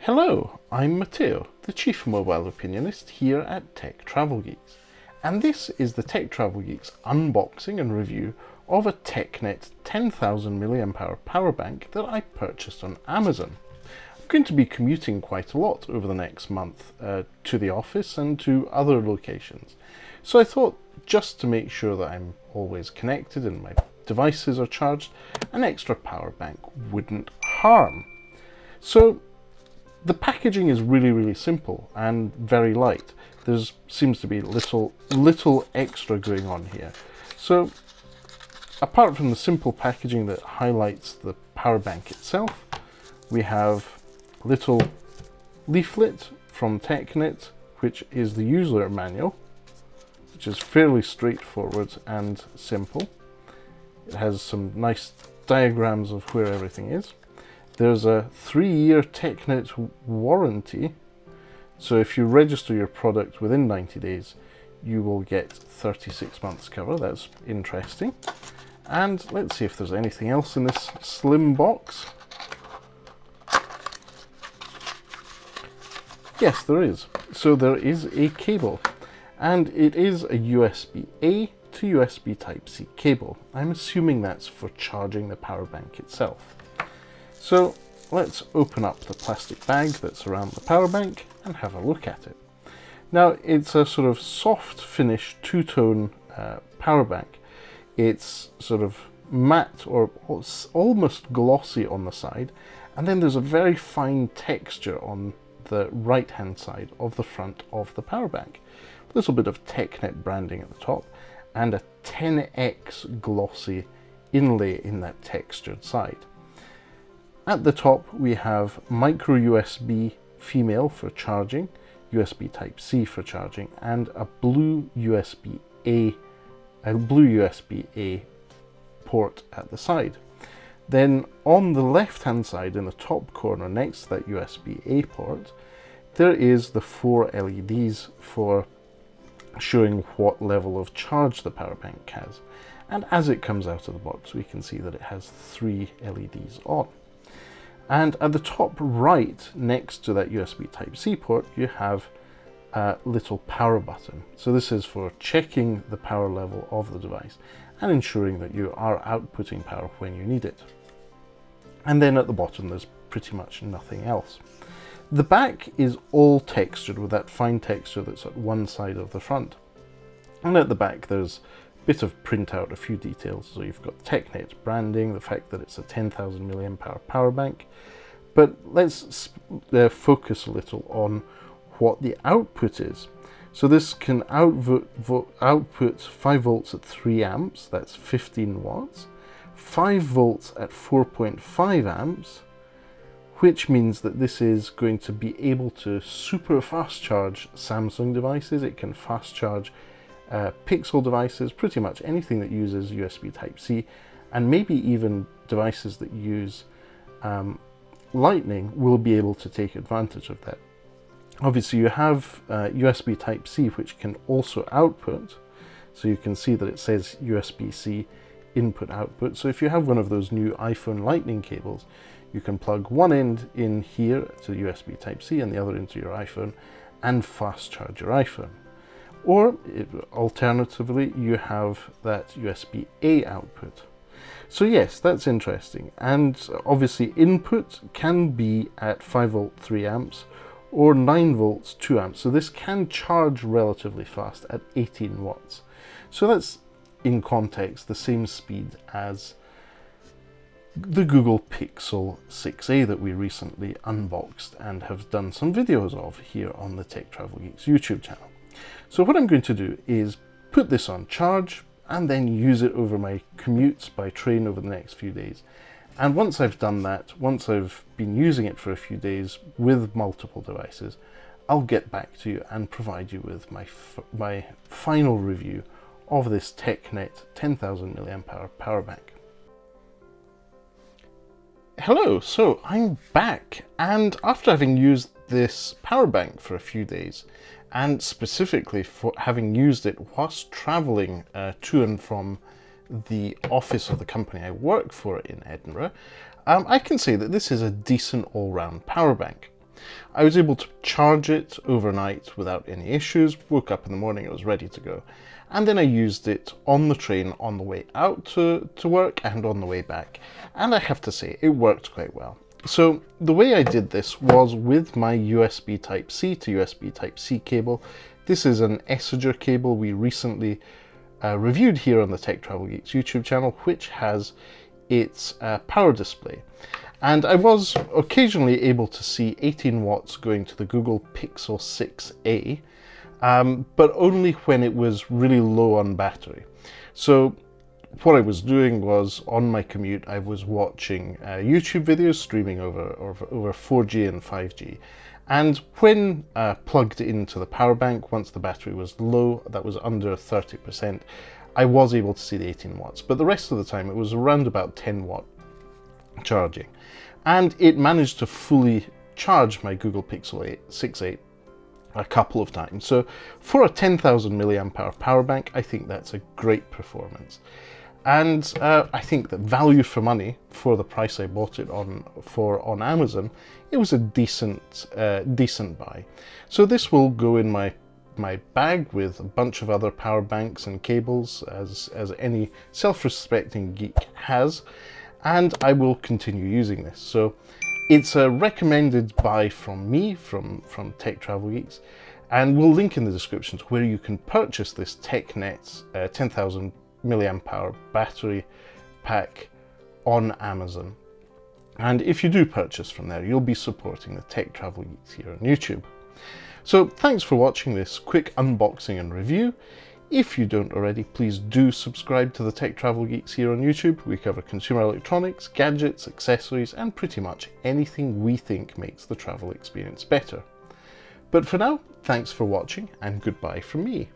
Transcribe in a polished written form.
Hello, I'm Matteo, the Chief Mobile Opinionist here at Tech Travel Geeks, and this is the Tech Travel Geeks unboxing and review of a TECKNET 10,000 mAh power bank that I purchased on Amazon. I'm going to be commuting quite a lot over the next month to the office and to other locations, so I thought just to make sure that I'm always connected and my devices are charged, an extra power bank wouldn't harm. So the packaging is really simple and very light. There seems to be little extra going on here. So apart from the simple packaging that highlights the power bank itself, we have a little leaflet from TECKNET, which is the user manual, which is fairly straightforward and simple. It has some nice diagrams of where everything is. There's a 3-year TECKNET warranty, so if you register your product within 90 days, you will get 36 months cover. That's interesting. And let's see if there's anything else in this slim box. Yes, there is. So there is a cable, and it is a USB-A to USB Type-C cable. I'm assuming that's for charging the power bank itself. So let's open up the plastic bag that's around the power bank and have a look at it. Now it's a sort of soft finish two-tone power bank. It's sort of matte or almost glossy on the side, and then there's a very fine texture on the right hand side of the front of the power bank. A little bit of TECKNET branding at the top and a 10x glossy inlay in that textured side. At the top we have micro USB female for charging, USB Type-C for charging, and a blue USB-A port at the side. Then on the left hand side in the top corner next to that USB-A port, there is the 4 LEDs for showing what level of charge the power bank has. And as it comes out of the box, we can see that it has 3 LEDs on. And at the top right, next to that USB Type-C port, you have a little power button. So this is for checking the power level of the device and ensuring that you are outputting power when you need it. And then at the bottom, there's pretty much nothing else. The back is all textured with that fine texture that's at one side of the front. And at the back, there's bit of printout, a few details. So you've got TECKNET branding, the fact that it's a 10,000 mAh power bank. But let's focus a little on what the output is. So this can output 5 volts at 3 amps, that's 15 watts, 5 volts at 4.5 amps, which means that this is going to be able to super fast charge Samsung devices. It can fast charge Pixel devices, pretty much anything that uses USB Type-C, and maybe even devices that use Lightning will be able to take advantage of that. Obviously you have USB Type-C, which can also output, so you can see that it says USB-C input output. So if you have one of those new iPhone Lightning cables, you can plug one end in here to USB Type-C and the other into your iPhone and fast charge your iPhone. Or alternatively, you have that USB-A output. So yes, that's interesting. And obviously input can be at 5 volt 3 amps or 9 volts 2 amps. So this can charge relatively fast at 18 watts. So that's, in context, the same speed as the Google Pixel 6a that we recently unboxed and have done some videos of here on the Tech Travel Geeks YouTube channel. So what I'm going to do is put this on charge and then use it over my commutes by train over the next few days. And once I've done that, once I've been using it for a few days with multiple devices, I'll get back to you and provide you with my final review of this TECKNET 10,000 mAh power bank. Hello, so I'm back, and after having used this power bank for a few days, and specifically for having used it whilst travelling to and from the office of the company I work for in Edinburgh, I can say that this is a decent all-round power bank. I was able to charge it overnight without any issues, woke up in the morning, it was ready to go. And then I used it on the train on the way out to work and on the way back. And I have to say, it worked quite well. So the way I did this was with my USB Type-C to USB Type-C cable. This is an Essiger cable we recently reviewed here on the Tech Travel Geeks YouTube channel, which has its power display. And I was occasionally able to see 18 watts going to the Google Pixel 6a, but only when it was really low on battery. So what I was doing was, on my commute, I was watching YouTube videos streaming over 4G and 5G. And when plugged into the power bank, once the battery was low, that was under 30%, I was able to see the 18 watts. But the rest of the time, it was around about 10 watt charging. And it managed to fully charge my Google Pixel 6a a couple of times. So for a 10,000 milliamp hour power bank, I think that's a great performance. And I think that value for money, for the price I bought it on Amazon, it was a decent buy. So this will go in my bag with a bunch of other power banks and cables, as any self-respecting geek has, and I will continue using this. So it's a recommended buy from me, from Tech Travel Geeks, and we'll link in the description to where you can purchase this TECKNET 10,000 milliamp hour battery pack on Amazon. And if you do purchase from there, you'll be supporting the Tech Travel Geeks here on YouTube. So thanks for watching this quick unboxing and review. If you don't already, please do subscribe to the Tech Travel Geeks here on YouTube. We cover consumer electronics, gadgets, accessories, and pretty much anything we think makes the travel experience better. But for now, thanks for watching and goodbye from me.